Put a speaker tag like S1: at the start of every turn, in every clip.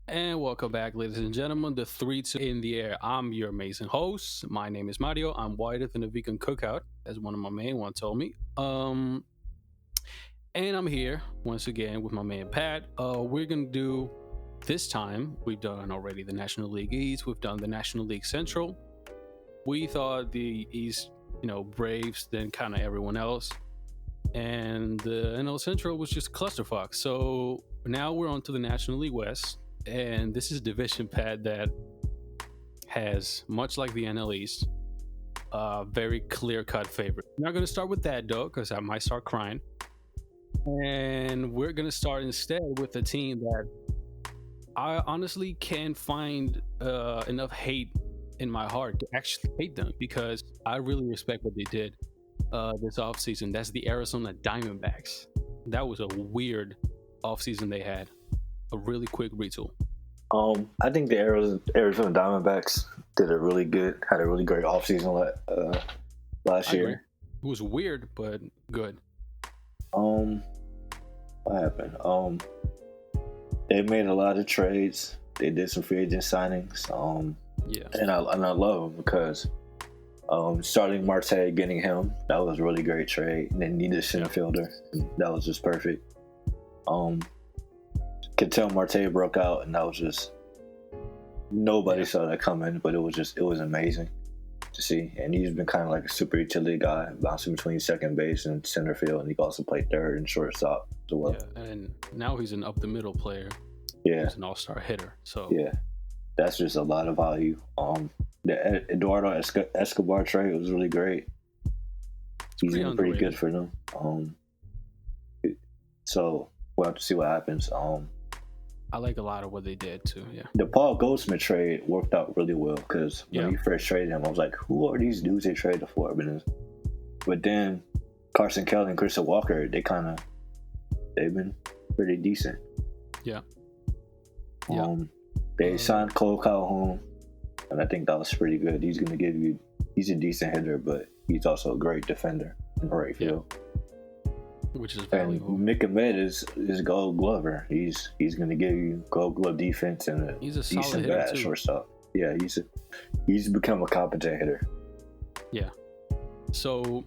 S1: And welcome back, ladies and gentlemen. The 3 2 in the air. I'm your amazing host. My name is Mario. I'm whiter than a vegan cookout, as one of my main one told me. And I'm here once again with my man Pat. We're gonna do this time. We've done already the National League East. We've done the National League Central. We thought the East, Braves, then kind of everyone else, and the NL Central was just a clusterfuck. So now we're on to the National League West, and this is a division pad that has, much like the NL East, a very clear-cut favorite. I'm not going to start with that though, because I might start crying. And we're going to start instead with a team that I honestly can't find enough hate in my heart to actually hate them, because I really respect what they did this offseason. That's the Arizona Diamondbacks. That was a weird offseason they had. A really quick retool.
S2: I think the Arizona Diamondbacks had a really great offseason last
S1: I agree.
S2: year.
S1: It was weird, but good.
S2: What happened? They made a lot of trades. They did some free agent signings.
S1: Yeah.
S2: And I love them because starting Marte, getting him, that was a really great trade. And they needed a center fielder. And that was just perfect. Could tell Marte broke out, and that was just nobody saw that coming. But it was amazing to see. And he's been kind of like a super utility guy, bouncing between second base and center field, and he also played third and shortstop as well.
S1: Yeah, and now he's an up the middle player.
S2: Yeah,
S1: he's an all-star hitter. So
S2: yeah, that's just a lot of value. The Eduardo Escobar trade was really great. He's been pretty good for them. So we'll have to see what happens.
S1: I like a lot of what they did too. Yeah.
S2: The Paul Goldschmidt trade worked out really well because when we first traded him, I was like, "Who are these dudes they traded for?" But then Carson Kelly and Christian Walker, they've been pretty decent.
S1: Yeah.
S2: They signed Cole Calhoun, and I think that was pretty good. He's a decent hitter, but he's also a great defender in right field.
S1: Yeah. Which is valuable.
S2: And Nick Ahmed is Gold Glover. He's going to give you Gold Glove defense and a decent bat at shortstop. Yeah, he's become a competent hitter.
S1: Yeah. So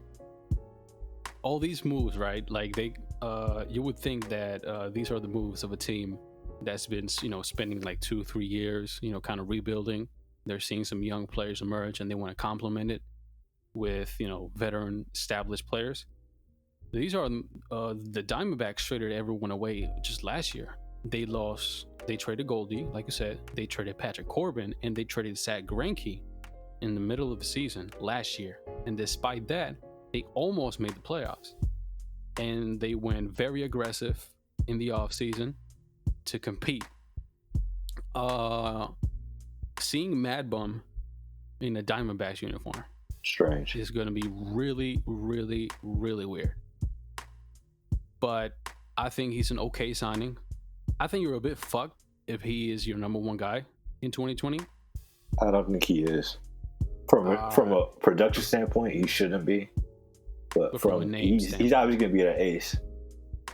S1: all these moves, right? Like you would think that these are the moves of a team that's been, spending like 2-3 years, kind of rebuilding. They're seeing some young players emerge, and they want to complement it with, veteran established players. These are the Diamondbacks traded everyone away just last year. They traded Goldie, like you said. They traded Patrick Corbin, and they traded Zach Greinke in the middle of the season last year. And despite that, they almost made the playoffs. And they went very aggressive in the offseason to compete. Seeing Mad Bum in a Diamondbacks uniform,
S2: strange,
S1: is going to be really, really, really weird. But I think he's an okay signing. I think you're a bit fucked if he is your number one guy in 2020.
S2: I don't think he is. From a production standpoint, he shouldn't be. But from a name he's obviously going to be an ace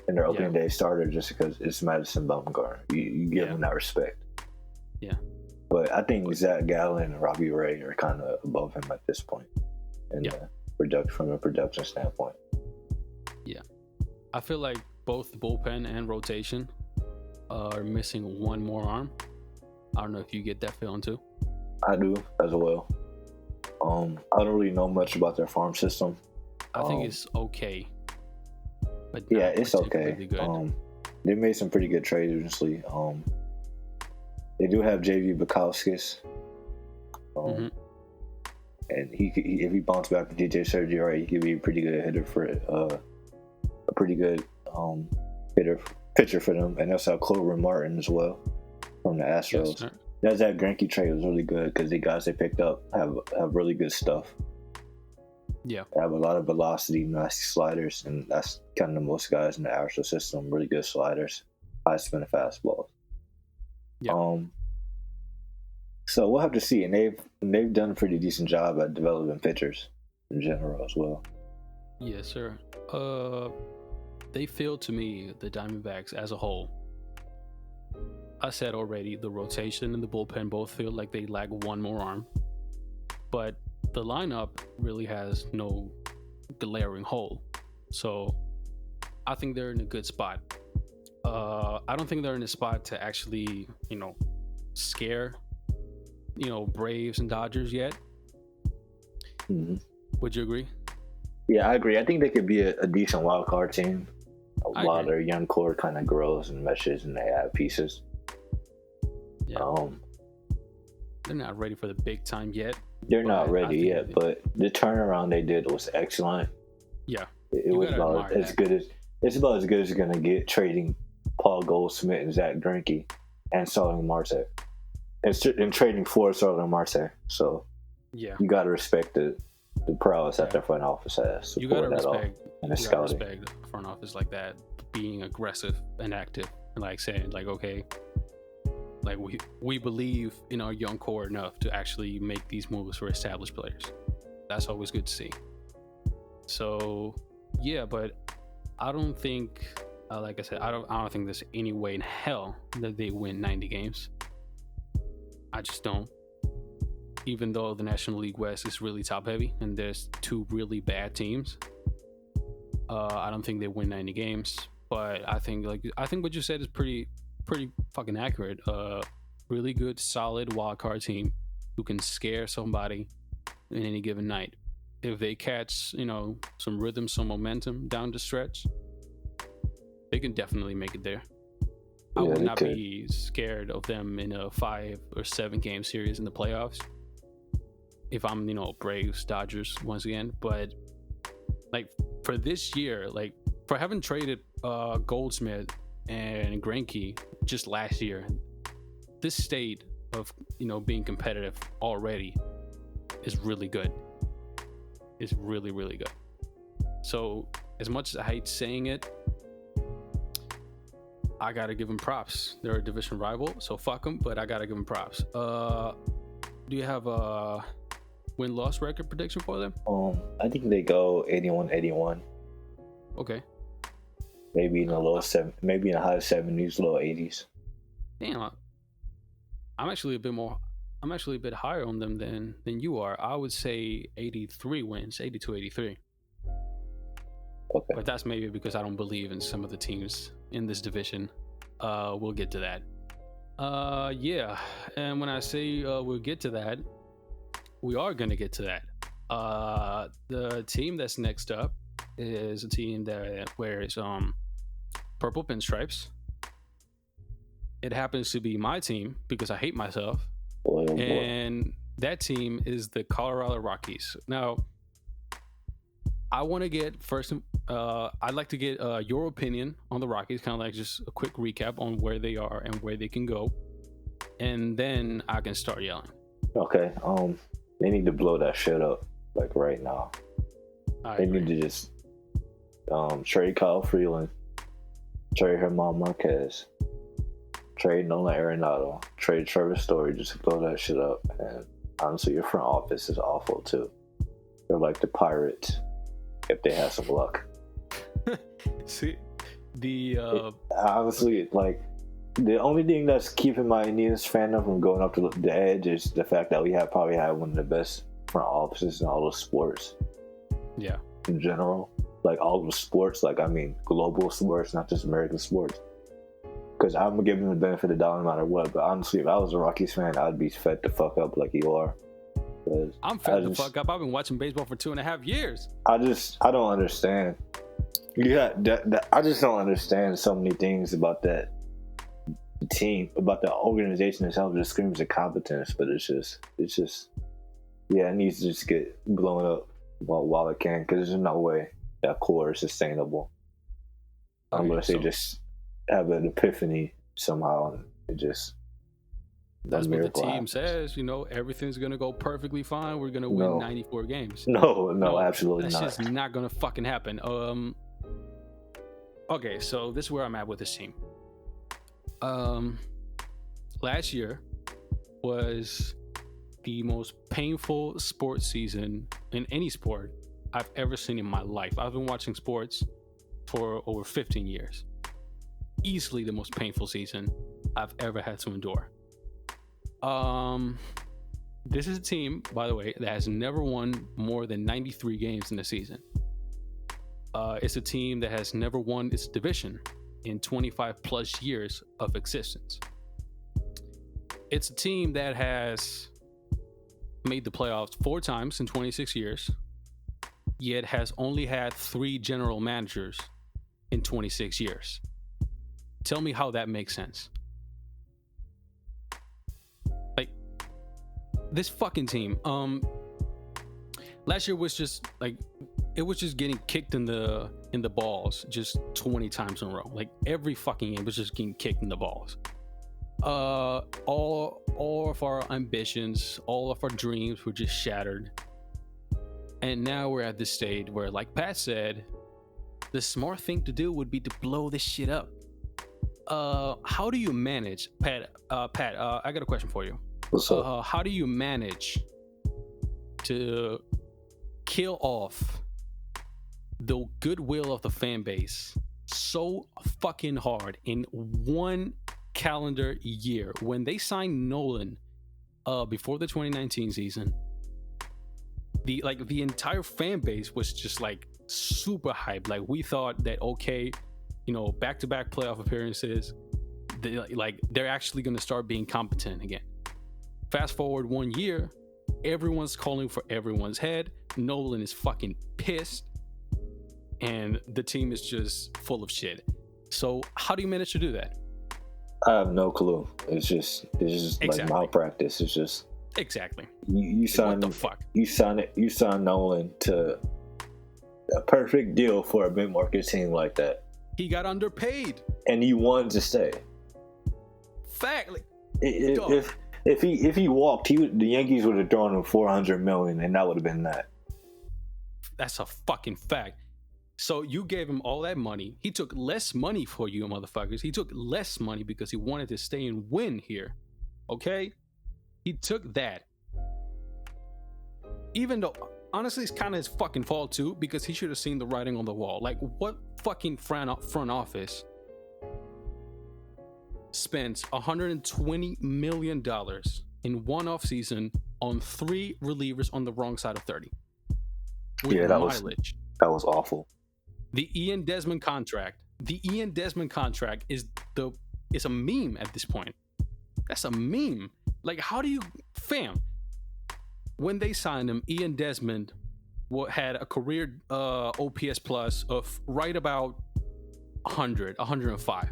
S2: in their opening day starter just because it's Madison Bumgarner. You give him that respect.
S1: Yeah.
S2: But I think Zach Gallen and Robbie Ray are kind of above him at this point from a production standpoint.
S1: Yeah. I feel like both the bullpen and rotation are missing one more arm. I don't know if you get that feeling too.
S2: I do as well. I don't really know much about their farm system.
S1: I think it's okay. But
S2: yeah, it's okay.
S1: Good.
S2: They made some pretty good trades recently. They do have JV Bukowskis. And he if he bounced back to DJ Sergio, right, he could be a pretty good hitter for a pretty good pitcher for them. And that's how Clover Martin as well from the Astros. Yes, that Greinke trade was really good because the guys they picked up have really good stuff.
S1: Yeah,
S2: they have a lot of velocity, nasty sliders, and that's kind of the most guys in the Astro system. Really good sliders, high spin fastballs.
S1: Yeah.
S2: So we'll have to see, and they've done a pretty decent job at developing pitchers in general as well.
S1: Yes, sir. They feel to me, the Diamondbacks as a whole, I said already, the rotation and the bullpen both feel like they lack one more arm, but the lineup really has no glaring hole. So I think they're in a good spot. I don't think they're in a spot to actually, scare, Braves and Dodgers yet.
S2: Mm-hmm.
S1: Would you agree?
S2: Yeah, I agree. I think they could be a decent wild card team while
S1: agree.
S2: their young core kind of grows and meshes and they add pieces.
S1: Yeah. They're not ready for the big time yet.
S2: They're not ready yet, but the turnaround they did was excellent.
S1: Yeah,
S2: it was about as good as it's gonna get, trading Paul Goldschmidt and Zach Greinke and Starling Marte, and trading for Starling Marte. So
S1: yeah,
S2: you gotta respect the prowess that their front office has.
S1: You gotta respect
S2: the
S1: front office like that, being aggressive and active, and like saying like, okay, like we believe in our young core enough to actually make these moves for established players. That's always good to see. So yeah, but I don't think, like I said, I don't think there's any way in hell that they win 90 games. I just don't. Even though the National League West is really top heavy and there's two really bad teams, I don't think they win 90 games. But I think what you said is pretty fucking accurate. Really good, solid wild card team who can scare somebody in any given night. If they catch, some rhythm, some momentum down the stretch, they can definitely make it there. I would not be scared of them in a 5 or 7 game series in the playoffs if I'm, Braves, Dodgers once again. But like for this year, like for having traded Goldschmidt and Greinke just last year, this state of being competitive already is really good. It's really, really good. So as much as I hate saying it, I gotta give them props. They're a division rival, so fuck them, but I gotta give them props. Do you have a win-loss record prediction for them?
S2: I think they go 81-81.
S1: Okay.
S2: Maybe in the low maybe in the high 70s, low 80s.
S1: Damn, I'm actually a bit higher on them than you are. I would say 83 wins, 82, 83.
S2: Okay.
S1: But that's maybe because I don't believe in some of the teams in this division. We'll get to that. Yeah, and when I say we'll get to that, we are going to get to that. The team that's next up is a team that wears purple pinstripes. It happens to be my team because I hate myself. And that team is the Colorado Rockies. Now, I want to get first. I'd like to get your opinion on the Rockies, kind of like just a quick recap on where they are and where they can go, and then I can start yelling.
S2: Okay. They need to blow that shit up like right now. They need to just trade Kyle Freeland, trade Germán Marquez, trade Nolan Arenado, trade Trevor Story, just to blow that shit up. And honestly, your front office is awful too. They're like the Pirates if they have some luck.
S1: See,
S2: honestly, like the only thing that's keeping my Indians fandom from going up to the edge is the fact that we probably have one of the best front offices in all the sports.
S1: Yeah.
S2: In general, like all the sports, like I mean global sports, not just American sports. Because I'm gonna give them the benefit of the doubt no matter what. But honestly, if I was a Rockies fan, I'd be fed the fuck up like you are.
S1: I'm fed the fuck up. I've been watching baseball for 2.5 years.
S2: I don't understand. I just don't understand so many things about that team, about the organization itself. Just screams incompetence, but it's just, yeah, it needs to just get blown up while it can, because there's no way that core is sustainable unless they just have an epiphany somehow and it just.
S1: That's what the team says. Everything's gonna go perfectly fine. We're gonna win 94 games.
S2: No, absolutely not.
S1: That's just not gonna fucking happen. Okay, so this is where I'm at with this team. Last year was the most painful sports season in any sport I've ever seen in my life. I've been watching sports for over 15 years. Easily the most painful season I've ever had to endure. This is a team, by the way, that has never won more than 93 games in a season. It's a team that has never won its division in 25 plus years of existence. It's a team that has made the playoffs 4 times in 26 years, yet has only had 3 general managers in 26 years. Tell me how that makes sense. Like, this fucking team, last year was just like, it was just getting kicked in the balls just 20 times in a row. Like, every fucking game was just getting kicked in the balls. All of our ambitions, all of our dreams were just shattered. And now we're at this stage where, like Pat said, the smart thing to do would be to blow this shit up. How do you manage, Pat? I got a question for you.
S2: What's up?
S1: How do you manage to kill off the goodwill of the fan base so fucking hard in one calendar year? When they signed Nolan before the 2019 season, the entire fan base was just like super hyped. Like, we thought that, okay, you know, back-to-back playoff appearances, they're actually going to start being competent again. Fast forward 1 year, everyone's calling for everyone's head. Nolan is fucking pissed, and the team is just full of shit. So how do you manage to do that?
S2: I have no clue. It's just
S1: Exactly.
S2: Like malpractice. It's just
S1: exactly.
S2: You sign
S1: what the fuck?
S2: You sign Nolan to a perfect deal for a mid-market team like that.
S1: He got underpaid.
S2: And he wanted to stay.
S1: Fact. Like,
S2: if he walked, the Yankees would have thrown him $400 million, and that would have been that.
S1: That's a fucking fact. So you gave him all that money. He took less money for you, motherfuckers. He took less money because he wanted to stay and win here. Okay? He took that. Even though, honestly, it's kind of his fucking fault too, because he should have seen the writing on the wall. Like, what fucking front office spent $120 million in one off season on 3 relievers on the wrong side of 30? With mileage.
S2: That was awful.
S1: The Ian Desmond contract is a meme at this point. That's a meme. Like, how do you, fam? When they signed him, Ian Desmond had a career OPS plus of right about 100, 105.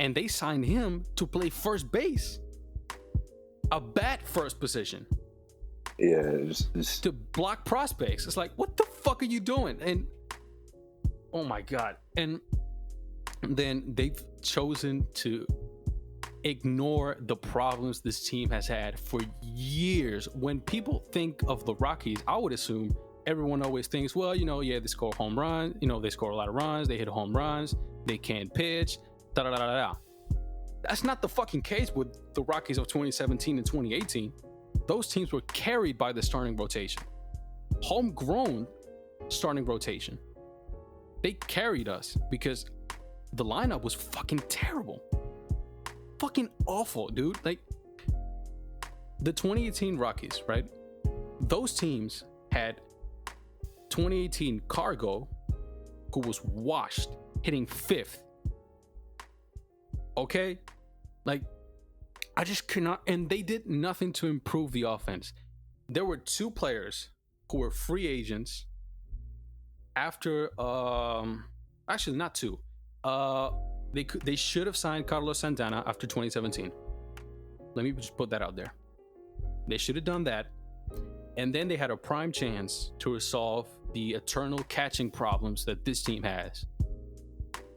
S1: And they signed him to play first base, a bat first position.
S2: Yeah,
S1: to block prospects. It's like, what the fuck are you doing? And oh my god. And then they've chosen to ignore the problems this team has had for years. When people think of the Rockies, I would assume everyone always thinks, well, you know, yeah, they score home runs, you know, they score a lot of runs, they hit home runs, they can't pitch, da da da da da. That's not the fucking case with the Rockies of 2017 and 2018. Those teams were carried by the starting rotation. Homegrown starting rotation. They carried us because the lineup was fucking terrible. Fucking awful, dude. Like, the 2018 Rockies, right? Those teams had 2018 Cargo, who was washed, hitting 5th. Okay? Like, I just cannot, and they did nothing to improve the offense. There were 2 players who were free agents after, actually not 2. They should have signed Carlos Santana after 2017. Let me just put that out there. They should have done that. And then they had a prime chance to resolve the eternal catching problems that this team has.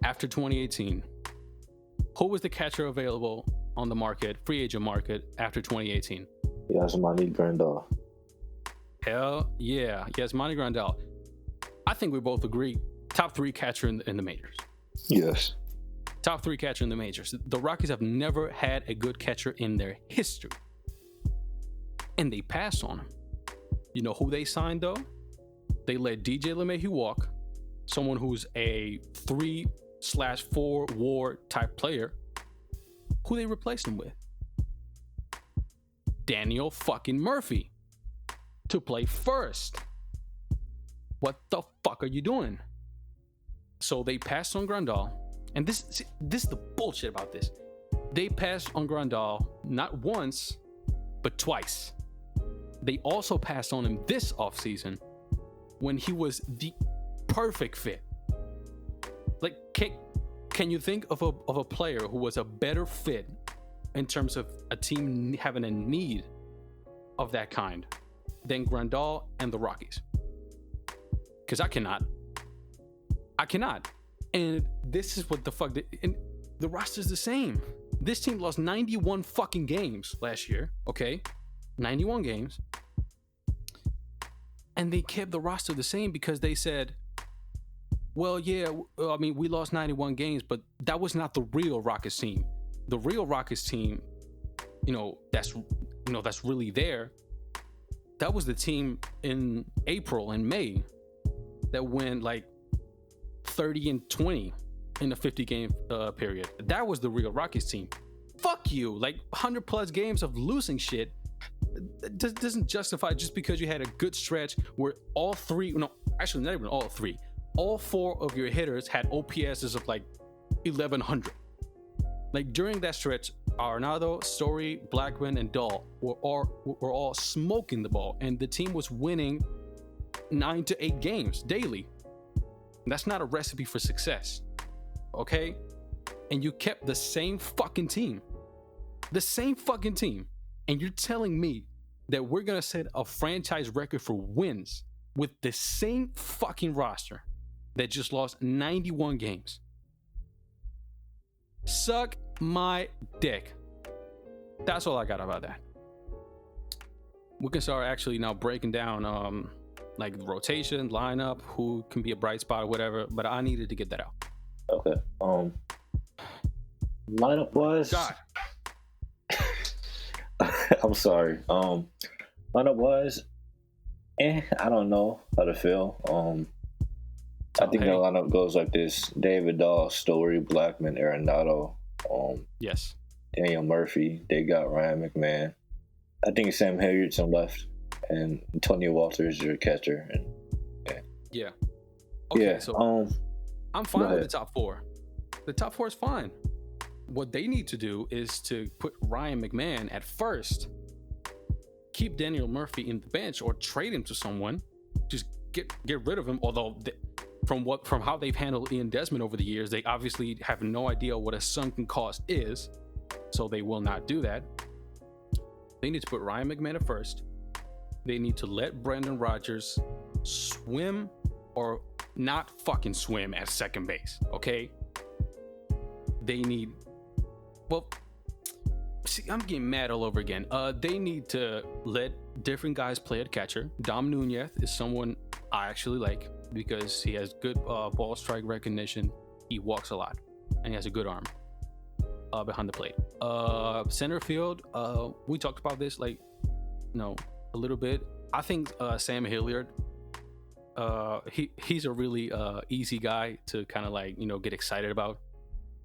S1: After 2018, who was the catcher available on the market, free agent market, after 2018?
S2: Yasmani Grandal.
S1: Hell yeah, Yasmani Grandal. I think we both agree, top 3 catcher in the majors.
S2: Yes.
S1: Top 3 catcher in the majors. The Rockies have never had a good catcher in their history. And they passed on him. You know who they signed, though? They let DJ LeMahieu walk, someone who's a 3/4 WAR type player, Who they replaced him with? Daniel fucking Murphy to play first. What the fuck are you doing? So they passed on Grandal, and this is the bullshit about this. They passed on Grandal not once, but twice. They also passed on him this offseason when he was the perfect fit. Like, can you think of a player who was a better fit in terms of a team having a need of that kind than Grandal and the Rockies? Because I cannot. And this is what the fuck. And the roster's the same. This team lost 91 fucking games last year. Okay, 91 games. And they kept the roster the same because they said, well, yeah, I mean, we lost 91 games, but that was not the real Rockets team. The real Rockets team, that's really there. That was the team in April and May that went like 30-20 in a 50-game period. That was the real Rockets team. Fuck you. Like 100 plus games of losing shit doesn't justify just because you had a good stretch where all four of your hitters had OPSs of like 1100. Like during that stretch, Arenado, Story, Blackman, and Dahl were all smoking the ball, and the team was winning 9 to 8 games daily. That's not a recipe for success, okay? And you kept the same fucking team, and you're telling me that we're gonna set a franchise record for wins with the same fucking roster that just lost 91 games. Suck my dick. That's all I got about that. We can start actually now breaking down like rotation, lineup, who can be a bright spot or whatever, but I needed to get that out.
S2: Okay. Lineup wise.
S1: God.
S2: I'm sorry. Lineup wise, I don't know how to feel. I think the lineup goes like this: David Dahl, Story, Blackman, Arenado.
S1: Yes.
S2: Daniel Murphy. They got Ryan McMahon. I think Sam Hilliard's on left, and Antonio Walters is your catcher. And
S1: yeah. Okay,
S2: yeah.
S1: So I'm fine with the top four. The top four is fine. What they need to do is to put Ryan McMahon at first, keep Daniel Murphy in the bench, or trade him to someone. Just get rid of him. Although from how they've handled Ian Desmond over the years, they obviously have no idea what a sunken cost is, so they will not do that. They need to put Ryan McMahon at first. They need to let Brendan Rodgers swim or not fucking swim at second base, okay? They need... Well, see, I'm getting mad all over again. They need to let different guys play at catcher. Dom Nunez is someone I actually like because he has good ball strike recognition. He walks a lot, and he has a good arm behind the plate. Center field, we talked about this a little bit. I think Sam Hilliard, he's a really easy guy to kind of get excited about,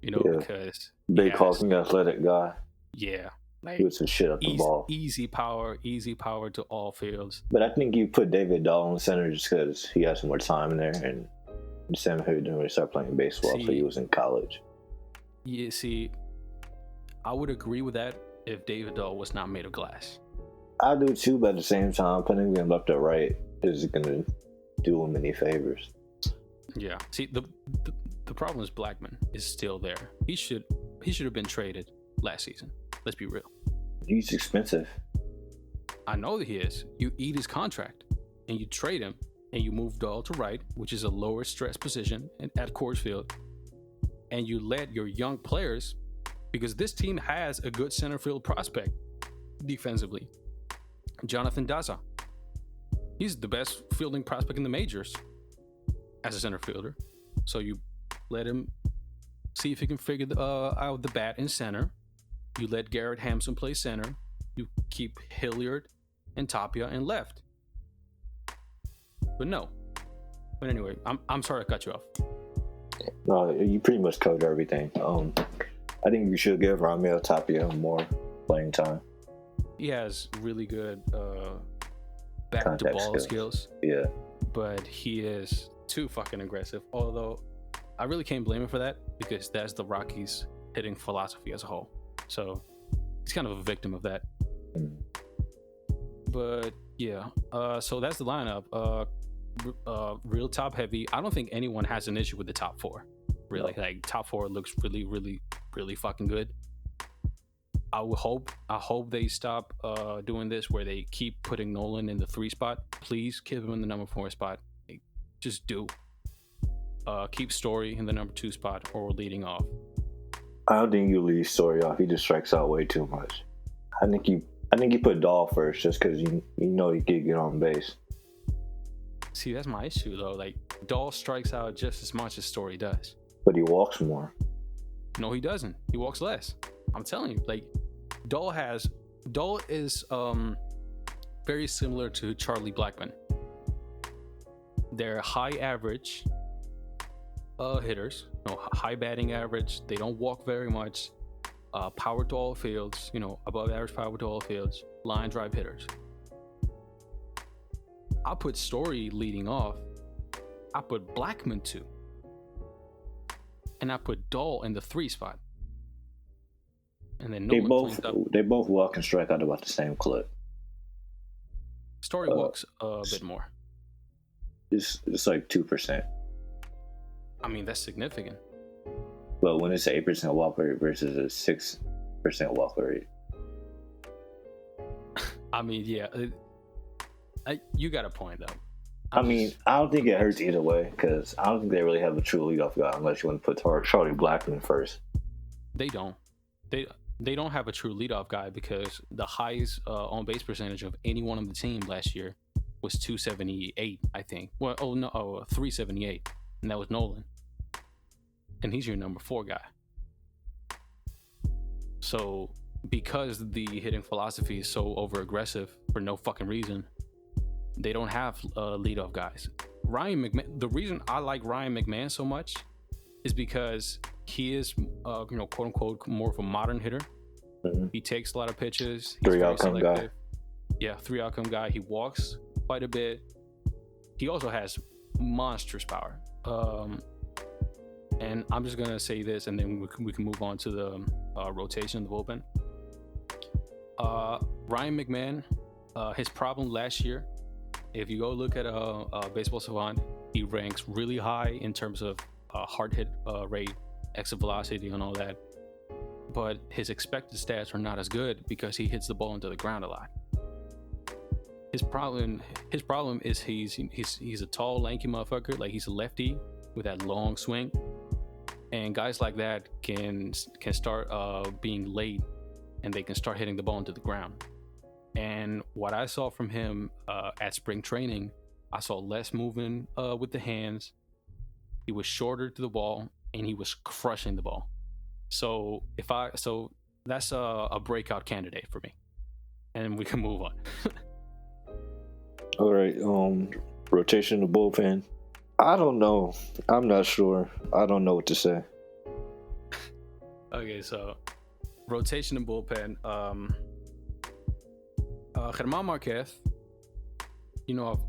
S1: because
S2: big hulking athletic guy.
S1: Yeah,
S2: He was some shit up the ball.
S1: Easy power to all fields.
S2: But I think you put David Dahl in center just because he has some more time in there, and Sam Hilliard didn't really start playing baseball until he was in college.
S1: Yeah, see, I would agree with that if David Dahl was not made of glass.
S2: I do too, but at the same time, putting him left or right is going to do him any favors.
S1: Yeah. See, the problem is Blackman is still there. He should have been traded last season. Let's be real.
S2: He's expensive.
S1: I know that he is. You eat his contract, and you trade him, and you move Dahl to right, which is a lower stress position at Coors Field, and you let your young players, because this team has a good center field prospect defensively. Jonathan Daza. He's the best fielding prospect in the majors as a center fielder. So you let him see if he can figure out the bat in center. You let Garrett Hampson play center. You keep Hilliard and Tapia in left. But no. But anyway, I'm sorry I cut you off.
S2: No, you pretty much covered everything. I think you should give Ramil Tapia more playing time.
S1: He has really good back to
S2: Contact
S1: ball skills,
S2: Yeah.
S1: but he is too fucking aggressive. Although I really can't blame him for that because that's the Rockies' hitting philosophy as a whole. So he's kind of a victim of that. But yeah, so that's the lineup. Real top heavy. I don't think anyone has an issue with the top four. Really, like top four looks really, really, really fucking good. I hope they stop doing this where they keep putting Nolan in the 3 spot. Please keep him in the number 4 spot. Like, just do. Keep Story in the number 2 spot or leading off.
S2: I don't think you leave Story off. He just strikes out way too much. I think you put Dahl first just because you know he can get on base.
S1: See, that's my issue though. Like Dahl strikes out just as much as Story does.
S2: But he walks more.
S1: No, he doesn't. He walks less. I'm telling you, like Dahl is very similar to Charlie Blackmon. They're high average hitters, high batting average. They don't walk very much. Power to all fields, above average power to all fields. Line drive hitters. I put Story leading off. I put Blackmon 2. And I put Dahl in the 3 spot. And then
S2: they both walk and strike out about the same clip.
S1: Story walks a bit more.
S2: It's like 2%.
S1: I mean, that's significant.
S2: But when it's an 8% walk rate versus a 6% walk rate.
S1: I mean, yeah. You got a point, though.
S2: I don't think it hurts either way because I don't think they really have a true leadoff guy unless you want to put Charlie Blackmon first.
S1: They don't. They don't have a true leadoff guy because the highest on base percentage of anyone on the team last year was 278, I think. 378, and that was Nolan. And he's your number 4 guy. So because the hitting philosophy is so over aggressive for no fucking reason, they don't have leadoff guys. Ryan McMahon. The reason I like Ryan McMahon so much is because he is, quote unquote, more of a modern hitter. Mm-hmm. He takes a lot of pitches. He's
S2: 3 outcome guy.
S1: Yeah, 3 outcome guy. He walks quite a bit. He also has monstrous power. And I'm just gonna say this, and then we can move on to the rotation of the bullpen. Ryan McMahon, his problem last year. If you go look at Baseball Savant, he ranks really high in terms of hard hit rate, exit velocity, and all that. But his expected stats are not as good because he hits the ball into the ground a lot. His problem is he's a tall, lanky motherfucker. Like, he's a lefty with that long swing, and guys like that can start being late, and they can start hitting the ball into the ground. And what I saw from him at spring training, I saw less movement with the hands. He was shorter to the ball, and he was crushing the ball. So that's a breakout candidate for me, and we can move on.
S2: All right, rotation of bullpen. I don't know. I'm not sure. I don't know what to say.
S1: Okay, so rotation and bullpen. Germán Marquez,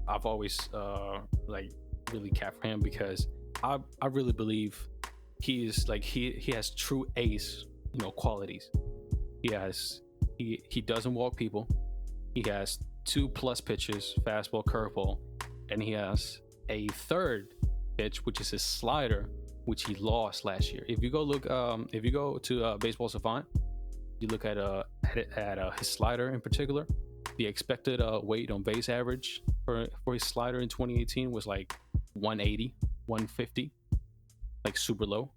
S1: I've always really capped for him because I really believe he has true ace qualities. He doesn't walk people. He has 2+ pitches, fastball, curveball, and he has a third pitch, which is his slider, which he lost last year. If you go to Baseball Savant, you look at his slider in particular. The expected weight on base average for his slider in 2018 was like 180, 150, like super low.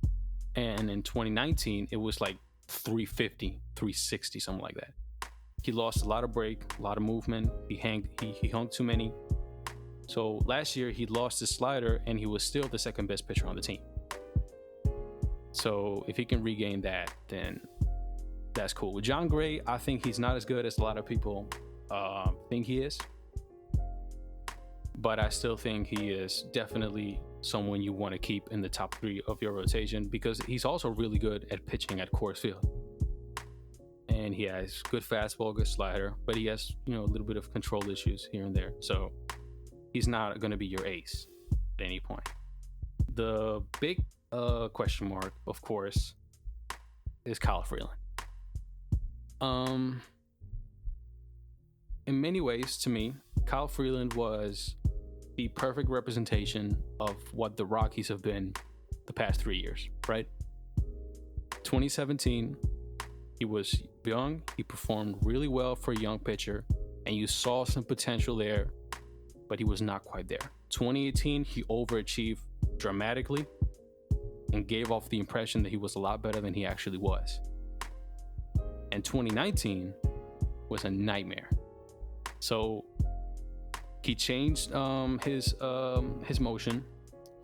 S1: And in 2019, it was like 350, 360, something like that. He lost a lot of break, a lot of movement. He hung too many. So last year, he lost his slider, and he was still the second best pitcher on the team. So if he can regain that, then that's cool. With John Gray, I think he's not as good as a lot of people think he is, but I still think he is definitely someone you want to keep in the top 3 of your rotation, because he's also really good at pitching at Coors Field. And he has good fastball, good slider, but he has, a little bit of control issues here and there. So he's not going to be your ace at any point. The big question mark, of course, is Kyle Freeland. In many ways, to me, Kyle Freeland was the perfect representation of what the Rockies have been the past 3 years, right? 2017, he was young, he performed really well for a young pitcher, and you saw some potential there, but he was not quite there. 2018, he overachieved dramatically and gave off the impression that he was a lot better than he actually was. And 2019 was a nightmare. So he changed his motion.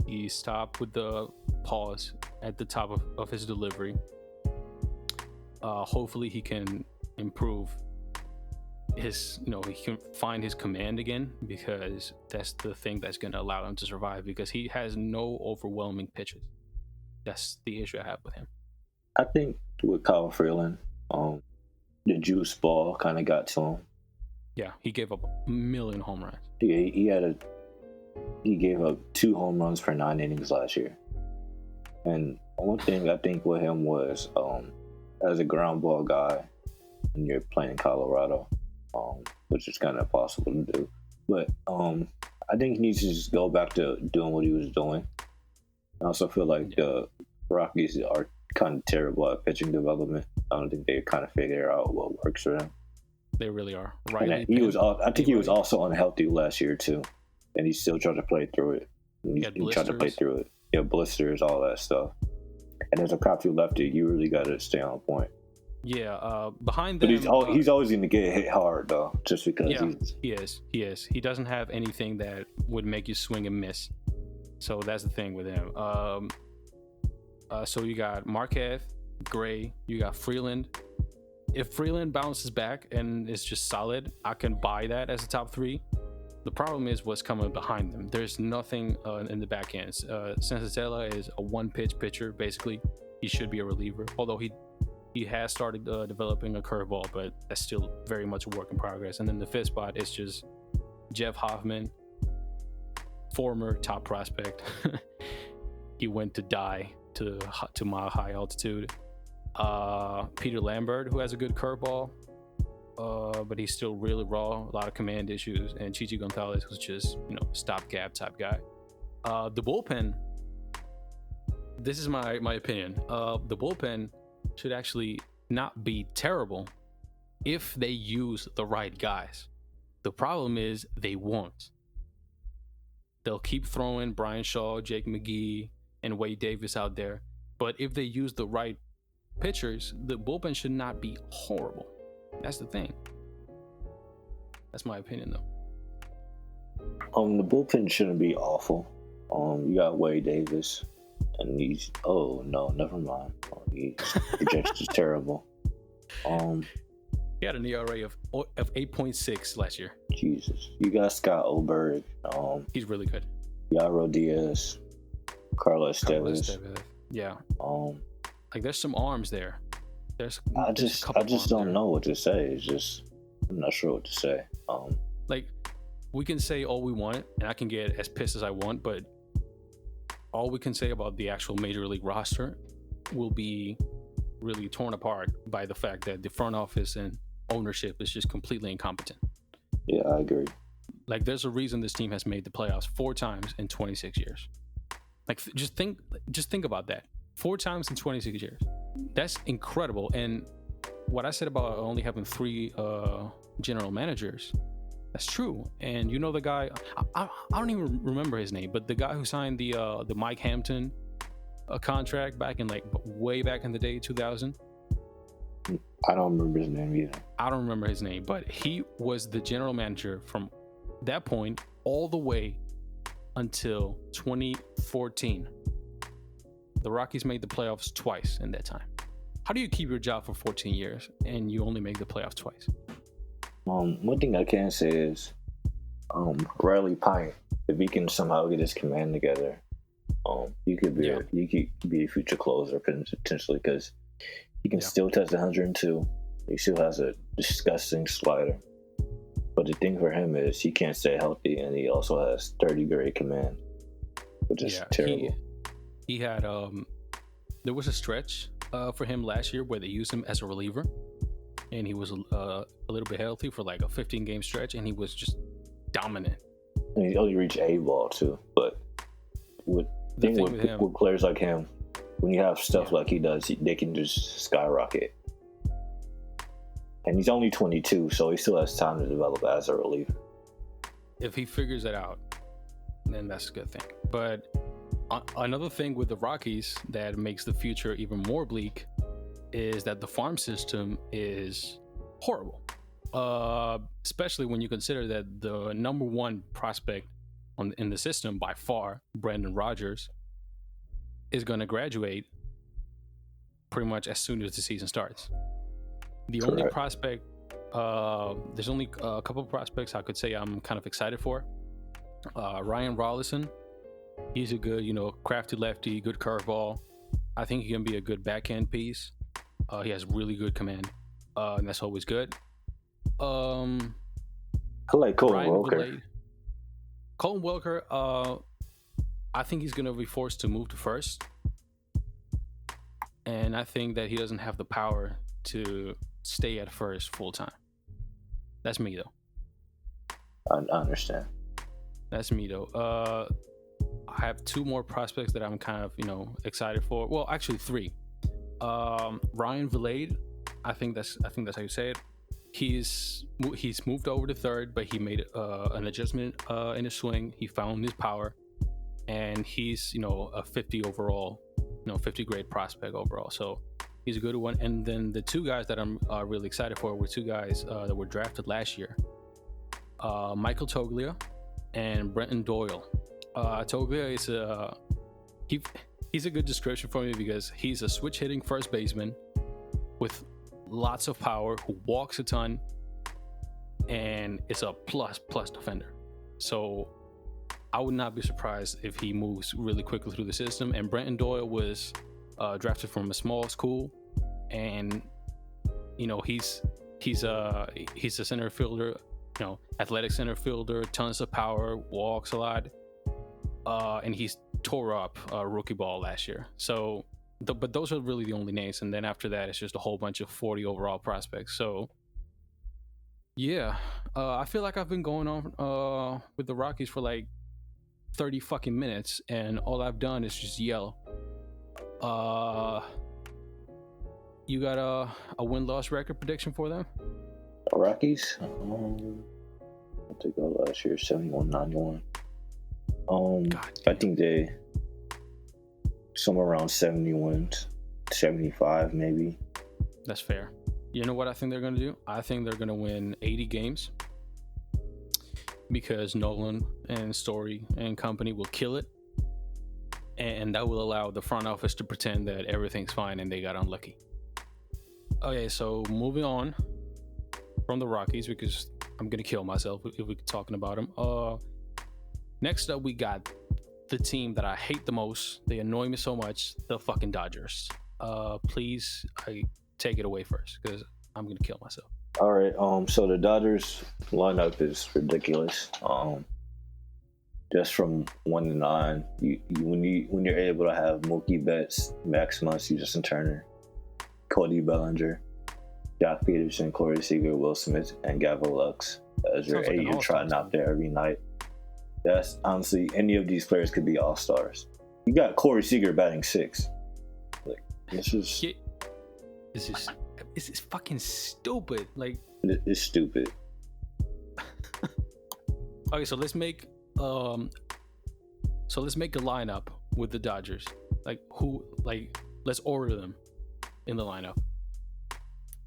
S1: He stopped with the pause at the top of his delivery. Hopefully he can improve his, he can find his command again, because that's the thing that's going to allow him to survive, because he has no overwhelming pitches. That's the issue I have with him.
S2: I think with Kyle Freeland, the juice ball kind of got to him.
S1: Yeah, he gave up 1 million home runs.
S2: Yeah, he gave up 2 home runs per 9 innings last year. And one thing I think with him was, as a ground ball guy, when you're playing in Colorado, which is kind of impossible to do. But I think he needs to just go back to doing what he was doing. I also feel like the Rockies are kind of terrible at pitching development. I don't think they kind of figure out what works for them.
S1: They really are. Right.
S2: I think he was also unhealthy last year too, and he still tried to play through it. He tried to play through it. Yeah, blisters, all that stuff. And as a Coffee lefty, you really got to stay on point.
S1: Yeah, behind them.
S2: But he's always going to get hit hard though, just because.
S1: Yeah, he is. He doesn't have anything that would make you swing and miss. So that's the thing with him. So you got Marquez, Gray, you got Freeland. If Freeland bounces back and is just solid, I can buy that as a top 3. The problem is what's coming behind them. There's nothing in the back ends. Sensatella is a one-pitch pitcher, basically. He should be a reliever, although he has started developing a curveball, but that's still very much a work in progress. And then the 5th spot is just Jeff Hoffman, former top prospect. He went to die to mile high altitude. Peter Lambert, who has a good curveball, but he's still really raw, a lot of command issues. And Chichi Gonzalez, who's just, stopgap type guy. The bullpen, this is my opinion. The bullpen should actually not be terrible if they use the right guys. The problem is they won't. They'll keep throwing Brian Shaw, Jake McGee, and Wade Davis out there. But if they use the right pitchers, the bullpen should not be horrible. That's the thing. That's my opinion, though.
S2: The bullpen shouldn't be awful. You got Wade Davis, and he's never mind. His projection is terrible.
S1: He had an ERA of 8.6 last year.
S2: Jesus, you got Scott Oberg.
S1: He's really good.
S2: Yaro Diaz, Carlos Tevez.
S1: Yeah. There's some arms there.
S2: I just don't know what to say. It's just I'm not sure what to say.
S1: We can say all we want, and I can get as pissed as I want, but all we can say about the actual major league roster will be really torn apart by the fact that the front office and ownership is just completely incompetent.
S2: Yeah, I agree.
S1: There's a reason this team has made the playoffs 4 times in 26 years. Just think about that. 4 times in 26 years. That's incredible. And what I said about only having 3 general managers, that's true. And the guy, I don't even remember his name, but the guy who signed the Mike Hampton contract back in way back in the day, 2000.
S2: I don't remember his name either.
S1: I don't remember his name, but he was the general manager from that point all the way until 2014. The Rockies made the playoffs twice in that time. How do you keep your job for 14 years and you only make the playoffs twice?
S2: One thing I can say is Riley Pint, if he can somehow get his command together, You could be a future closer potentially because he can still test 102. He still has a disgusting slider. But the thing for him is he can't stay healthy, and he also has 30 grade command, which is terrible.
S1: He had there was a stretch for him last year where they used him as a reliever, and he was a little bit healthy for like a 15-game stretch, and he was just dominant.
S2: And he only reached A ball too, but with players like him, when you have stuff like he does, they can just skyrocket. And he's only 22, so he still has time to develop as a reliever.
S1: If he figures it out, then that's a good thing. But another thing with the Rockies that makes the future even more bleak is that the farm system is horrible. Especially when you consider that the number one prospect in the system by far, Brandon Rogers, is going to graduate pretty much as soon as the season starts. The only prospect, there's only a couple of prospects I could say I'm kind of excited for. Ryan Rollison, he's a good, crafty lefty, good curveball. I think he can be a good backhand piece. He has really good command, and that's always good.
S2: I like Colton Welker.
S1: Colton Welker, I think he's going to be forced to move to first. And I think that he doesn't have the power to stay at first full time. That's me, though.
S2: I understand.
S1: That's me, though. I have two more prospects that I'm kind of, excited for. Well, actually three. Ryan Vilade, I think that's how you say it. He's moved over to third, but he made an adjustment in his swing. He found his power, and he's a 50 overall, 50 grade prospect overall. So he's a good one. And then the two guys that I'm really excited for were two guys that were drafted last year, Michael Toglia and Brenton Doyle. Toglia is he's a good description for me because he's a switch hitting first baseman with lots of power, who walks a ton, and is a plus defender. So I would not be surprised if he moves really quickly through the system. And Brenton Doyle was drafted from a small school, and he's a center fielder, athletic center fielder, tons of power, walks a lot, and he's tore up rookie ball last year. So but those are really the only names, and then after that it's just a whole bunch of 40 overall prospects. So yeah, I feel like I've been going on with the Rockies for like 30 fucking minutes, and all I've done is just yell. You got a win-loss record prediction for them?
S2: Rockies? I think last year 71-91. I think they somewhere around 70 wins, 75 maybe.
S1: That's fair. You know what I think they're going to do? I think they're going to win 80 games because Nolan and Story and company will kill it, and that will allow the front office to pretend that everything's fine and they got unlucky. Okay, so moving on from the Rockies, because I'm going to kill myself if we're talking about them. Next up, we got the team that I hate the most. They annoy me so much, the fucking Dodgers. Please, take it away first, because I'm gonna kill myself.
S2: All right. So the Dodgers lineup is ridiculous. Just from 1 to 9, when you're able to have Mookie Betts, Max Muncy, Justin Turner, Cody Bellinger, Jock Peterson, Corey Seager, Will Smith, and Gavin Lux as your 8 you're trotting out there every night. That's honestly, any of these players could be all-stars. You got Corey Seager batting 6. Like, this is
S1: fucking stupid. Like,
S2: it's stupid.
S1: Okay, so let's make a lineup with the Dodgers. Let's order them in the lineup.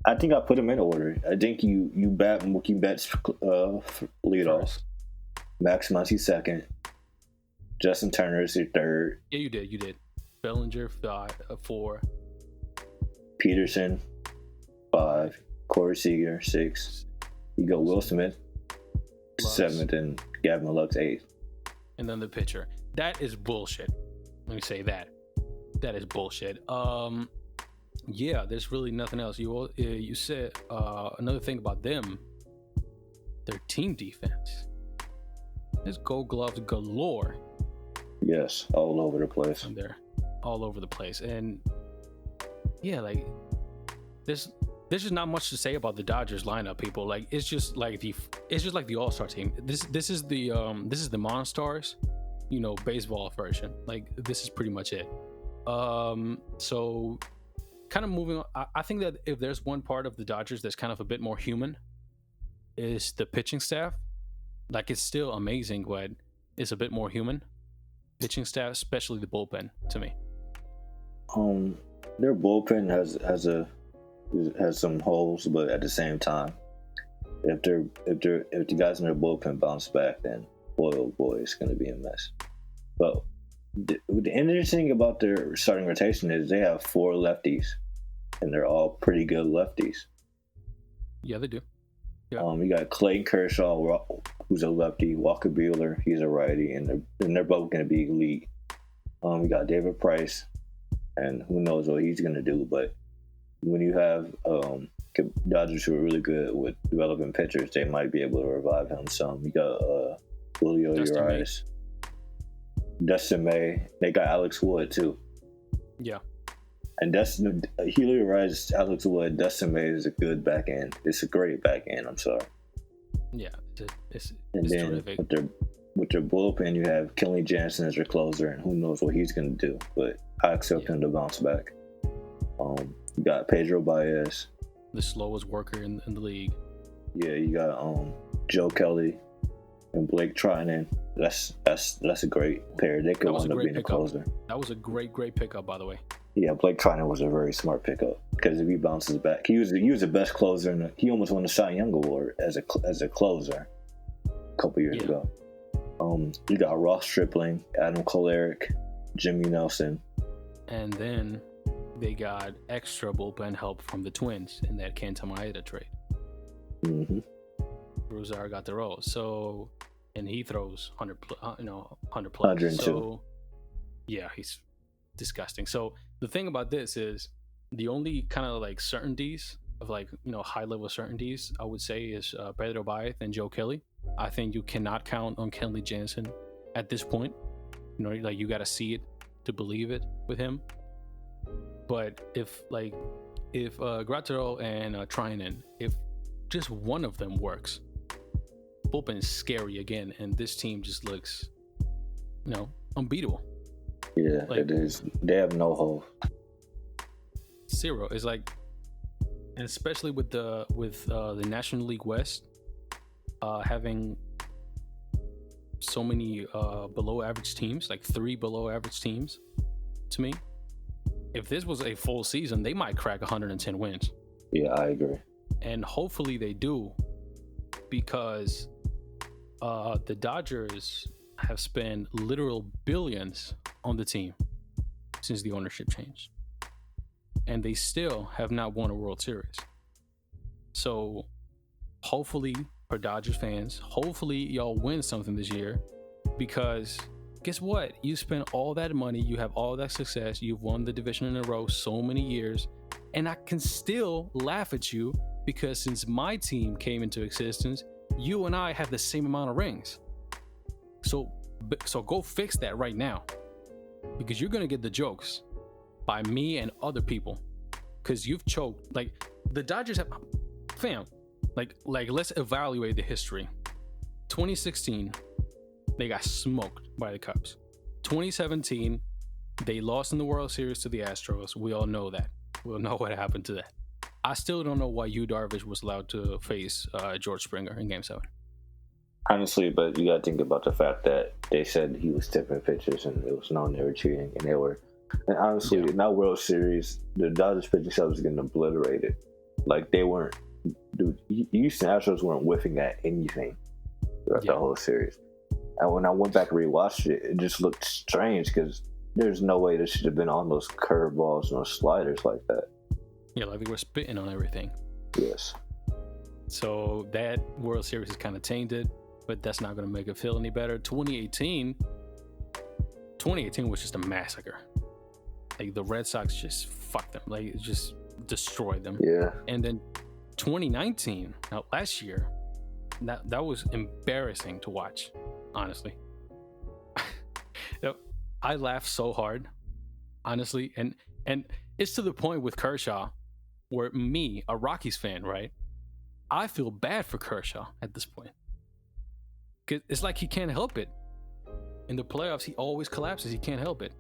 S2: I think I put them in order. I think you bat Mookie Betts lead off. Max Muncy second. Justin Turner is your third.
S1: Yeah, you did. Bellinger 4.
S2: Peterson 5. Corey Seager 6. You go Will Smith 7th and Gavin Lux 8th.
S1: And then the pitcher. That is bullshit. Let me say that. That is bullshit. Yeah, there's really nothing else. You said another thing about them. Their team defense. There's Gold Gloves galore.
S2: Yes, all over the place.
S1: And they're all over the place, and yeah, like there's just not much to say about the Dodgers lineup, people. Like it's just like the All-Star team. This is the Monstars, baseball version. Like this is pretty much it. So kind of moving on, I think that if there's one part of the Dodgers that's kind of a bit more human, is the pitching staff. Like it's still amazing, but it's a bit more human. Pitching staff, especially the bullpen, to me.
S2: Their bullpen has some holes, but at the same time, if the guys in their bullpen bounce back, then boy oh boy, it's going to be a mess. But the interesting about their starting rotation is they have 4 lefties, and they're all pretty good lefties.
S1: Yeah, they do.
S2: Yeah. You got Clayton Kershaw, who's a lefty. Walker Buehler, he's a righty, and they're both going to be elite. You got David Price, and who knows what he's going to do. But when you have Dodgers who are really good with developing pitchers, they might be able to revive him some. You got Julio Urias, Dustin May. They got Alex Wood too.
S1: Yeah.
S2: And Julio Urias, Alex Wood, Dustin May is a good back end. It's a great back end. I'm sorry.
S1: Yeah, it's
S2: then
S1: terrific.
S2: With their bullpen, you have Kenley Jansen as your closer, and who knows what he's going to do. But I expect him to bounce back. You got Pedro Baez,
S1: the slowest worker in the league.
S2: Yeah, you got Joe Kelly and Blake Trinan. That's a great pair. They could wind up being a closer.
S1: That was a great pickup, by the way.
S2: Yeah, Blake Trinan was a very smart pickup because if he bounces back, he was the best closer. He almost won the Cy Young Award as a closer a couple years ago. You got Ross Stripling, Adam Kolarek, Jimmy Nelson,
S1: and then they got extra bullpen help from the Twins in that Kenta Maeda trade.
S2: Mm-hmm.
S1: Rosar got the role, so and he throws 100 plus.
S2: 102.
S1: So yeah, he's disgusting. So the thing about this is the only kind of like certainties of high level certainties I would say is Pedro Baez and Joe Kelly. I think you cannot count on Kenley Jansen at this point. You got to see it to believe it with him. But if Graterol and Trinan, if just one of them works, bullpen is scary again, and this team just looks, unbeatable.
S2: Yeah, it is. They have no hope.
S1: Zero. It's and especially with the National League West having so many below average teams, like 3 below average teams. To me, if this was a full season, they might crack 110 wins.
S2: Yeah, I agree.
S1: And hopefully they do, because the Dodgers have spent literal billions on the team since the ownership changed, and they still have not won a World Series. So hopefully, for Dodgers fans, hopefully y'all win something this year, because guess what? You spent all that money, you have all that success, you've won the division in a row so many years, and I can still laugh at you because since my team came into existence, you and I have the same amount of rings. So go fix that right now, because you're gonna get the jokes by me and other people, because you've choked. Like the Dodgers have, fam. Like let's evaluate the history. 2016, they got smoked by the Cubs. 2017, they lost in the World Series to the Astros. We all know that. We'll know what happened to that. I still don't know why Yu Darvish was allowed to face George Springer in Game 7.
S2: Honestly, but you gotta think about the fact that they said he was tipping pitches and it was known they were cheating, and they were. And honestly, in that World Series, the Dodgers pitching staff was getting obliterated. Like they weren't. Dude, Houston Astros weren't whiffing at anything throughout the whole series. And when I went back and rewatched it, it just looked strange because there's no way they should have been on those curveballs and those sliders like that.
S1: Yeah, like they were spitting on everything.
S2: Yes.
S1: So that World Series is kind of tainted, but that's not going to make it feel any better. 2018, 2018 was just a massacre. Like the Red Sox just fucked them, like just destroyed them.
S2: Yeah.
S1: And then 2019, now last year, that was embarrassing to watch, honestly. I laughed so hard, honestly, and it's to the point with Kershaw where me, a Rockies fan, right? I feel bad for Kershaw at this point. 'Cause it's like he can't help it. In the playoffs, he always collapses. He can't help it.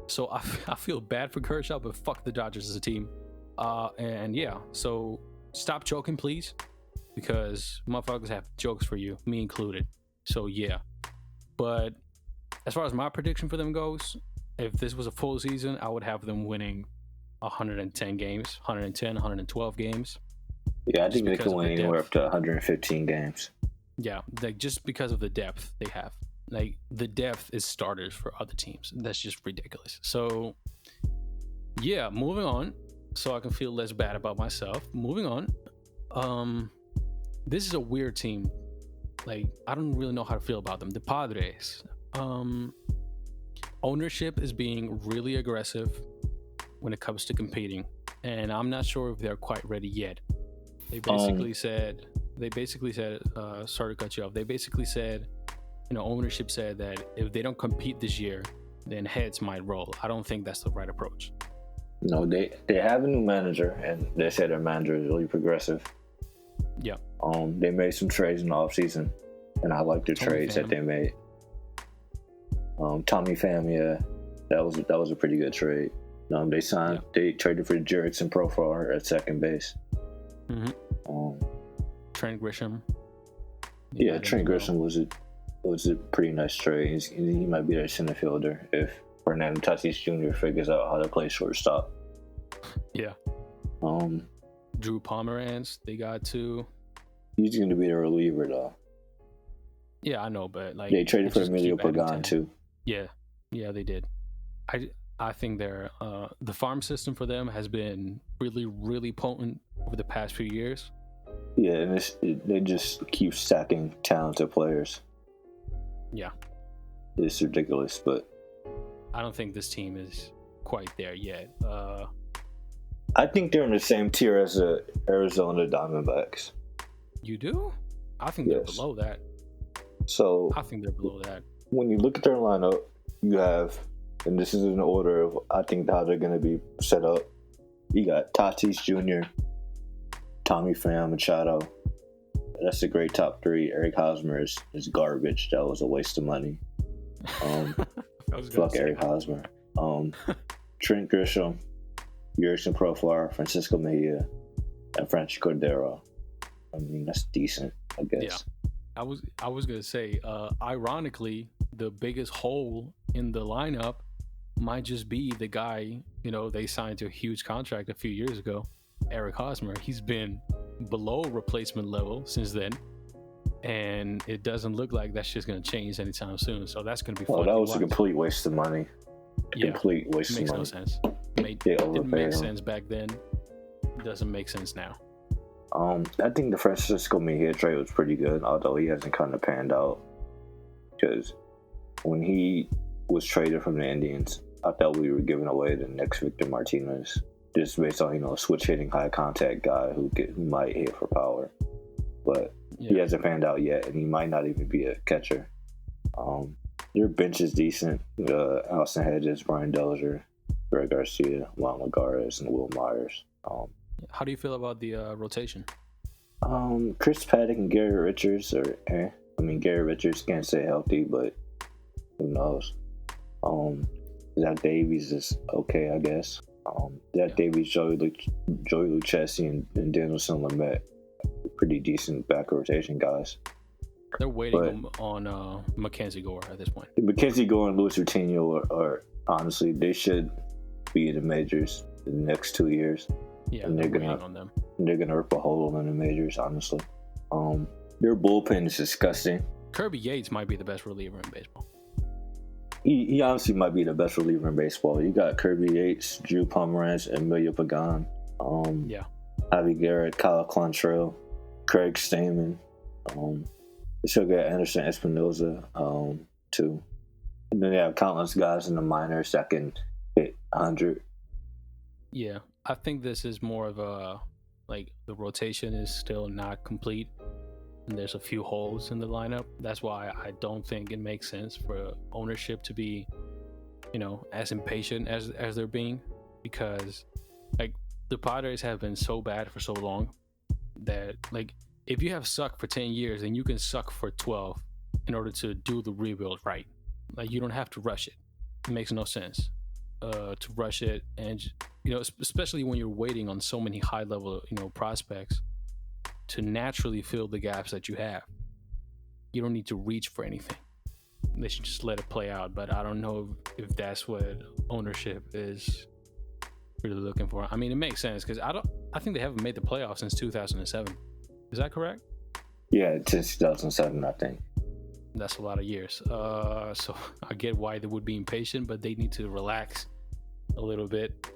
S1: So I feel bad for Kershaw, but fuck the Dodgers as a team. And yeah, so stop joking, please, because motherfuckers have jokes for you, me included. So yeah, but as far as my prediction for them goes, if this was a full season, I would have them winning 110 games, 110, 112 games.
S2: Yeah, I think they can win anywhere up to 115 games.
S1: Yeah, like just because of the depth they have. Like the depth is starters for other teams. That's just ridiculous. So yeah, moving on, so I can feel less bad about myself. Moving on. This is a weird team. Like I don't really know how to feel about them. The Padres. Ownership is being really aggressive when it comes to competing, and I'm not sure if they're quite ready yet. They basically said, sorry to cut you off. They basically said, ownership said that if they don't compete this year, then heads might roll. I don't think that's the right approach.
S2: No, they have a new manager, and they said their manager is really progressive.
S1: Yeah.
S2: They made some trades in the offseason, and I like the trades that they made. Tommy Pham, yeah, that was a pretty good trade. They traded for Jerickson Profar at second base.
S1: Mm-hmm. Trent Grisham.
S2: Yeah, Trent Grisham was a pretty nice trade. He might be their center fielder if Fernando Tatis Jr. figures out how to play shortstop.
S1: Yeah. Drew Pomeranz, they got too.
S2: He's going to be the reliever though.
S1: Yeah, I know, but like
S2: they traded for Emilio Pagan too.
S1: Yeah, they did. I think the farm system for them has been really, really potent over the past few years.
S2: Yeah, and they just keep stacking talented players.
S1: Yeah,
S2: it's ridiculous, but
S1: I don't think this team is quite there yet.
S2: I think they're in the same tier as the Arizona Diamondbacks.
S1: You do? I think they're below that.
S2: So
S1: I think they're below that.
S2: When you look at their lineup, you have, and this is in order of I think how they're going to be set up. You got Tatis Jr., Tommy Pham, Machado. That's a great top three. Eric Hosmer is garbage. That was a waste of money. Fuck Eric Hosmer. Trent Grisham, Jerickson Profar, Francisco Mejia, and Franchi Cordero. I mean, that's decent, I guess.
S1: Yeah. I was gonna say, ironically, the biggest hole in the lineup might just be the guy, they signed to a huge contract a few years ago, Eric Hosmer. He's been below replacement level since then, and it doesn't look like that's just gonna change anytime soon. So that's gonna be fun.
S2: That was a complete waste of money. Complete waste of money.
S1: Makes no sense. Didn't make sense back then. Doesn't make sense now.
S2: I think the Francisco Mejia trade was pretty good, although he hasn't kind of panned out. Because when he was traded from the Indians, I thought we were giving away the next Victor Martinez, just based on a switch hitting, high contact guy who might hit for power. But he hasn't panned out yet, and he might not even be a catcher. Their bench is decent. Austin Hedges, Brian Dellinger, Greg Garcia, Juan Lagares, and Will Myers.
S1: How do you feel about the rotation?
S2: Chris Paddock and Gary Richards Gary Richards can't stay healthy, but who knows? Zach Davies is okay, I guess. Zach Davies, Joey Lucchesi, and Danielson Lamet, pretty decent back rotation guys.
S1: They're waiting on Mackenzie Gore at this point.
S2: Mackenzie Gore and Luis Routinho are honestly, they should be in the majors in the next 2 years.
S1: Yeah,
S2: and they're gonna rip a hole in the majors, honestly. Their bullpen is disgusting.
S1: Kirby Yates might be the best reliever in baseball.
S2: He honestly might be the best reliever in baseball. You got Kirby Yates, Drew Pomeranz, Emilio Pagan, Javi Garrett, Kyle Quantrill, Craig Stammen. They still got Anderson Espinoza too. And then they have countless guys in the minors that can hit 100.
S1: Yeah, I think this is more of a like the rotation is still not complete, and there's a few holes in the lineup. That's why I don't think it makes sense for ownership to be, as impatient as they're being, because like the Padres have been so bad for so long that like if you have sucked for 10 years, then you can suck for 12 in order to do the rebuild right. Like you don't have to rush it. It makes no sense to rush it, and especially when you're waiting on so many high level prospects to naturally fill the gaps that you have. You don't need to reach for anything. They should just let it play out. But I don't know if that's what ownership is really looking for. I mean, it makes sense because I think they haven't made the playoffs since 2007. Is that correct?
S2: Yeah, since 2007, I think.
S1: That's a lot of years. So I get why they would be impatient, but they need to relax a little bit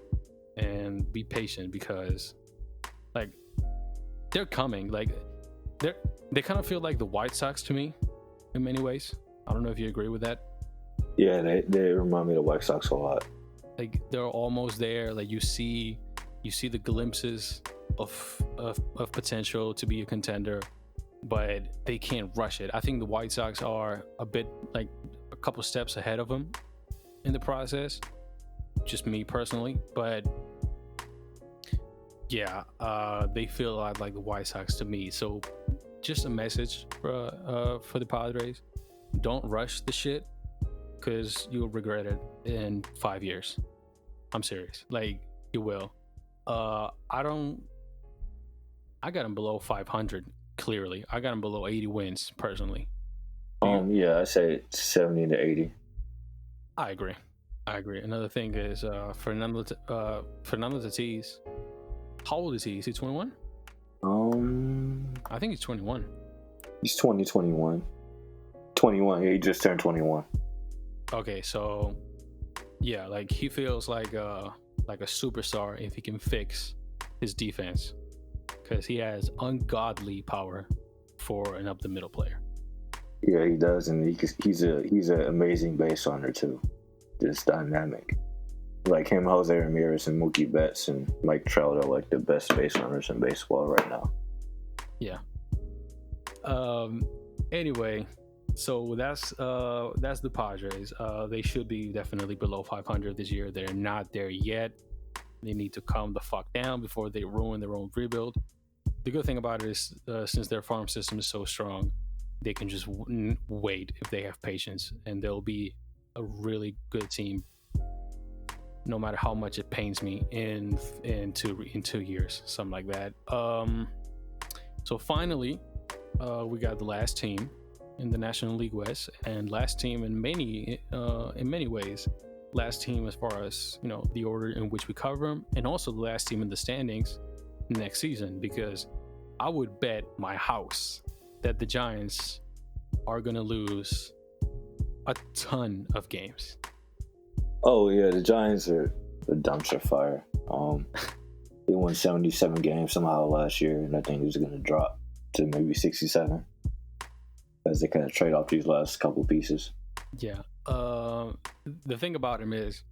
S1: and be patient because, like, they're coming. Like, they kind of feel like the White Sox to me in many ways. I don't know if you agree with that.
S2: Yeah, they remind me of the White Sox a lot.
S1: Like they're almost there. Like you see the glimpses of potential to be a contender, but they can't rush it. I think the White Sox are a bit like a couple steps ahead of them in the process. Just me personally, but yeah, they feel a lot like the White Sox to me. So just a message for the Padres: don't rush the shit because you'll regret it in 5 years. I'm serious. Like you will. I got them below 500. Clearly, I got them below 80 wins personally.
S2: Yeah, I say 70 to 80.
S1: I agree. Another thing is Fernando Tatis. How old is he? Is he 21? I think he's 21.
S2: He's 21. 21. Yeah, he just turned 21.
S1: Okay, so yeah, like he feels like a superstar if he can fix his defense, because he has ungodly power for an up the middle player.
S2: Yeah, he does, and he's an amazing base runner too. Just dynamic. Like him, Jose Ramirez, and Mookie Betts and Mike Trout are like the best base runners in baseball right now.
S1: Yeah. Anyway, so that's the Padres. They should be definitely below 500 this year. They're not there yet. They need to calm the fuck down before they ruin their own rebuild. The good thing about it is since their farm system is so strong, they can just wait if they have patience, and they'll be a really good team no matter how much it pains me in 2 years, something like that. So finally, we got the last team in the National League West, and last team in many ways, last team as far as the order in which we cover them, and also the last team in the standings next season, because I would bet my house that the Giants are gonna lose a ton of games.
S2: Oh yeah, the Giants are a dumpster fire. They won 77 games somehow last year, and I think it's going to drop to maybe 67 as they kind of trade off these last couple pieces.
S1: Yeah. The thing about him is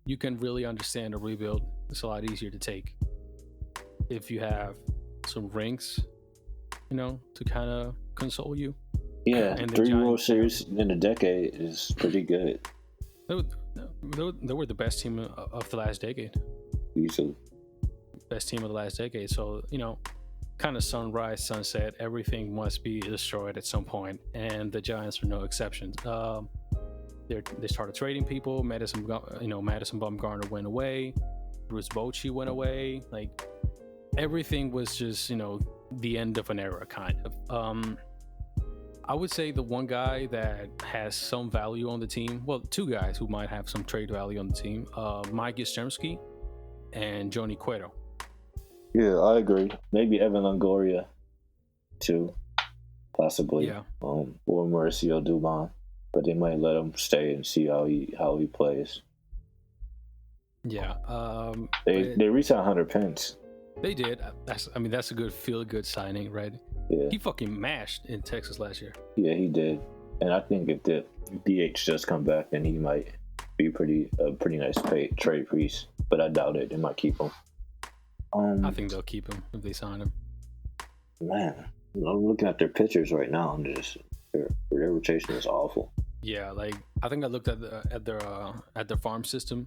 S1: you can really understand a rebuild. It's a lot easier to take if you have some rings, to kind of console you.
S2: Yeah, and 3 World Series in a decade is pretty good.
S1: They were the best team of the last decade.
S2: Usually.
S1: Best team of the last decade. So, kind of sunrise, sunset, everything must be destroyed at some point, and the Giants are no exceptions. They started trading people. Madison Bumgarner went away. Bruce Bochy went away. Like, everything was just, the end of an era, kind of. I would say the one guy that has some value on the team, well, 2 guys who might have some trade value on the team, Mike Yastrzemski and Johnny Cueto.
S2: Yeah, I agree. Maybe Evan Longoria, too, possibly.
S1: Yeah.
S2: Or Mauricio Dubon, but they might let him stay and see how he plays.
S1: Yeah.
S2: They reached out 100 pins.
S1: They did. That's a good feel-good signing, right?
S2: Yeah.
S1: He fucking mashed in Texas last year.
S2: Yeah, he did. And I think if the DH does come back, then he might be a pretty nice trade piece. But I doubt it. They might keep him.
S1: I think they'll keep him if they sign him.
S2: Man, I'm looking at their pitchers right now, and their rotation is awful.
S1: Yeah, like I think I looked at their farm system,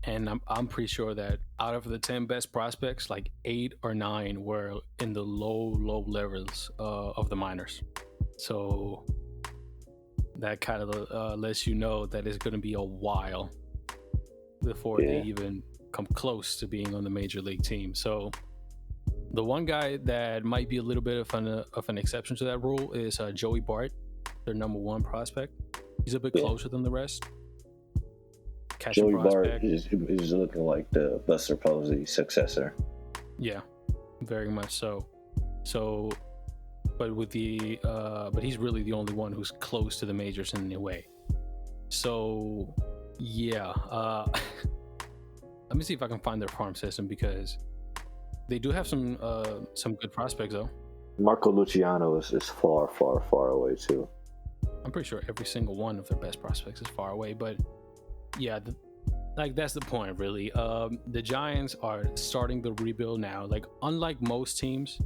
S1: and I'm pretty sure that out of the 10 best prospects, like 8 or 9 were in the low levels of the minors. So that kind of lets you know that it's going to be a while before they even come close to being on the major league team. So the one guy that might be a little bit of an exception to that rule is Joey Bart, their number 1 prospect. He's a bit closer than the rest.
S2: Joey Bart is looking like the Buster Posey successor.
S1: Yeah, very much so. So, but with but he's really the only one who's close to the majors in a way. So, yeah. Let me see if I can find their farm system, because they do have some good prospects though.
S2: Marco Luciano is far away too.
S1: I'm pretty sure every single one of their best prospects is far away, but yeah, that's the point really. The Giants are starting the rebuild now. Like, unlike most teams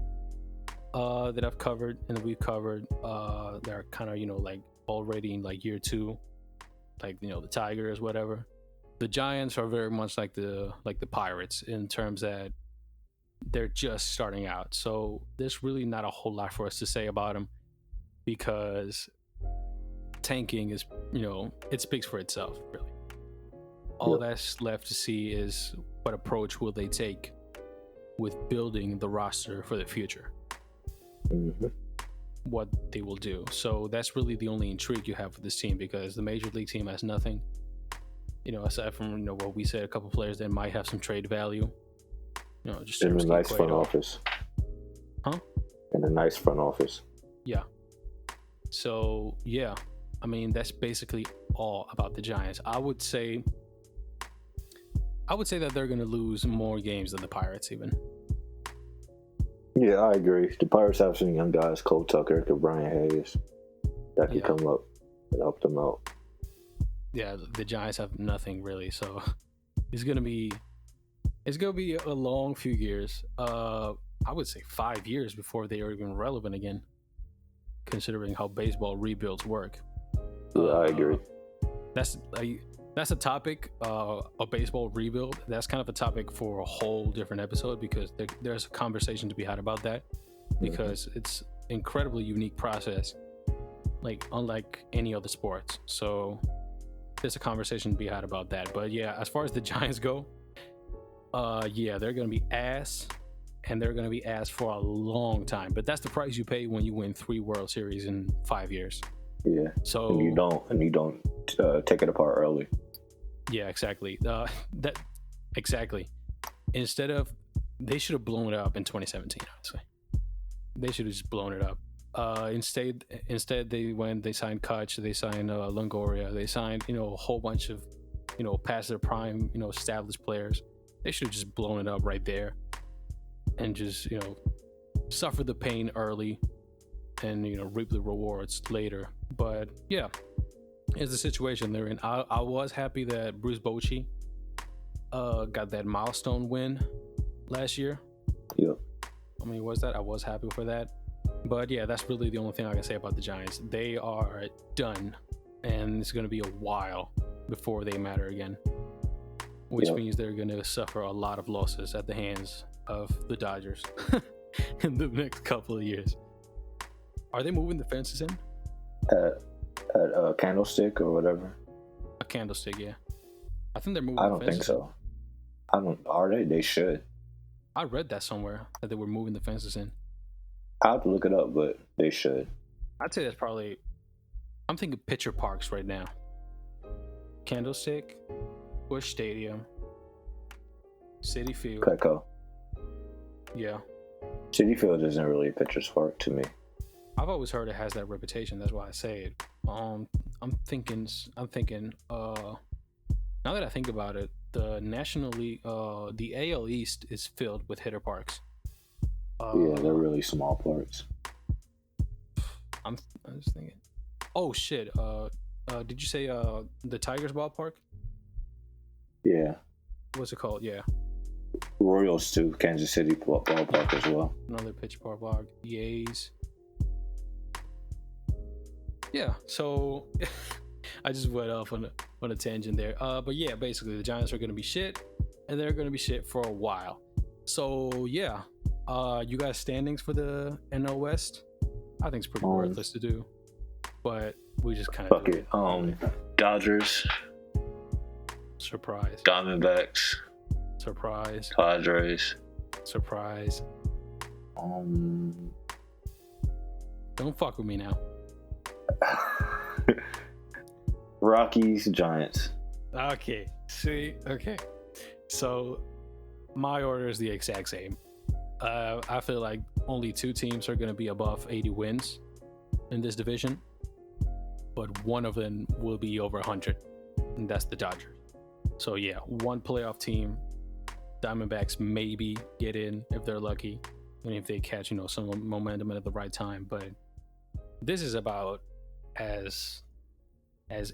S1: that I've covered and that we've covered, they're kind of like already in like year 2, like the Tigers, whatever. The Giants are very much like the Pirates in terms that they're just starting out. So there's really not a whole lot for us to say about them, because tanking is, it speaks for itself, really. All that's left to see is what approach will they take with building the roster for the future. What they will do. So that's really the only intrigue you have with this team, because the major league team has nothing. Aside from what we said, a couple players that might have some trade value. Just
S2: in a nice front office.
S1: Huh?
S2: In a nice front office.
S1: Yeah. So yeah, I mean, that's basically all about the Giants. I would say that they're going to lose more games than the Pirates even.
S2: Yeah, I agree. The Pirates have some young guys, Cole Tucker, Brian Hayes, that can come up and help them out.
S1: Yeah, the Giants have nothing really, so it's gonna be a long few years. I would say 5 years before they are even relevant again, considering how baseball rebuilds work.
S2: Yeah, I agree.
S1: That's a topic, a baseball rebuild. That's kind of a topic for a whole different episode, because there's a conversation to be had about that, because it's incredibly unique process, like unlike any other sports. So there's a conversation to be had about that. But yeah, as far as the Giants go, they're gonna be ass, and they're gonna be ass for a long time. But that's the price you pay when you win 3 World Series in 5 years.
S2: Yeah.
S1: So
S2: and you don't take it apart early.
S1: Yeah, exactly. Exactly. Instead of, they should have blown it up in 2017. Honestly, they should have just blown it up. Instead they signed Kutch, they signed Longoria, they signed a whole bunch of past their prime established players. They should have just blown it up right there, and just suffer the pain early, and reap the rewards later. But yeah, it's the situation they're in. I was happy that Bruce Bochy got that milestone win last year.
S2: Yeah,
S1: I mean, I was happy for that. But yeah, that's really the only thing I can say about the Giants. They are done, and it's going to be a while before they matter again, which means they're going to suffer a lot of losses at the hands of the Dodgers in the next couple of years. Are they moving the fences in?
S2: At a Candlestick or whatever.
S1: A Candlestick, yeah. I think they're moving.
S2: I don't think so. Are they? They should.
S1: I read that somewhere, that they were moving the fences in.
S2: I have to look it up, but they should.
S1: I'd say that's probably. I'm thinking Pitcher Parks right now. Candlestick, Busch Stadium, Citi Field.
S2: Petco.
S1: Yeah.
S2: Citi Field isn't really a pitcher's park to me.
S1: I've always heard it has that reputation. That's why I say it. I'm thinking. Now that I think about it, the National League, the AL East is filled with hitter parks.
S2: Yeah, they're really small parks.
S1: I'm just thinking. Oh shit. Did you say the Tigers ballpark?
S2: Yeah.
S1: What's it called? Yeah.
S2: Royals too. Kansas City ballpark as well.
S1: Another pitch ballpark. Yays. Yeah. So I just went off on a tangent there. But yeah, basically the Giants are gonna be shit, and they're gonna be shit for a while. So yeah. You guys standings for the NL West? I think it's pretty worthless to do, but we just kind of
S2: fuck it. Dodgers,
S1: surprise,
S2: Diamondbacks,
S1: surprise,
S2: Padres,
S1: surprise.
S2: um,
S1: Don't fuck with me now.
S2: Rockies, Giants.
S1: Okay. See. Okay. So my order is the exact same. I feel like only 2 teams are going to be above 80 wins in this division, but one of them will be over 100, and that's the Dodgers. So yeah, one playoff team. Diamondbacks maybe get in if they're lucky, and if they catch some momentum at the right time. But this is about as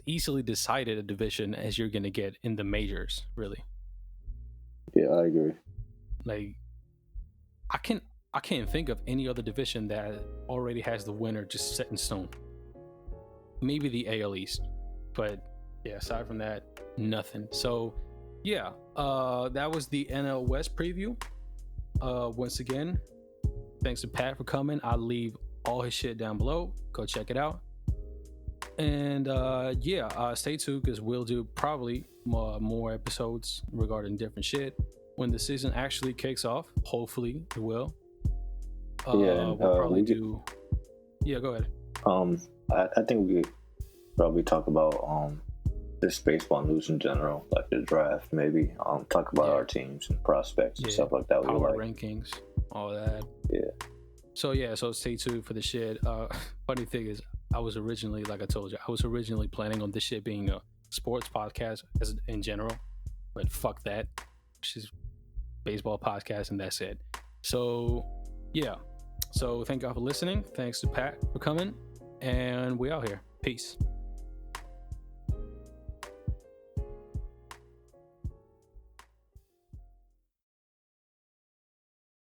S1: easily decided a division as you're going to get in the majors, really.
S2: Yeah, I agree.
S1: Like, I can't think of any other division that already has the winner just set in stone. Maybe the AL East, but yeah, aside from that, nothing. So yeah, that was the NL West preview. Once again, thanks to Pat for coming. I'll leave all his shit down below. Go check it out. And stay tuned, because we'll do probably more episodes regarding different shit when the season actually kicks off. Hopefully it will. We'll probably do. Yeah, go ahead.
S2: I think we could probably talk about just baseball news in general, like the draft, maybe. Talk about our teams and prospects and stuff like that.
S1: Power rankings, all that.
S2: Yeah.
S1: So stay tuned for the shit. Funny thing is, I was originally, like I told you, planning on this shit being a sports podcast as in general, but fuck that. It's just baseball podcast, and that's it. So yeah. So thank y'all for listening. Thanks to Pat for coming, and we out here. Peace.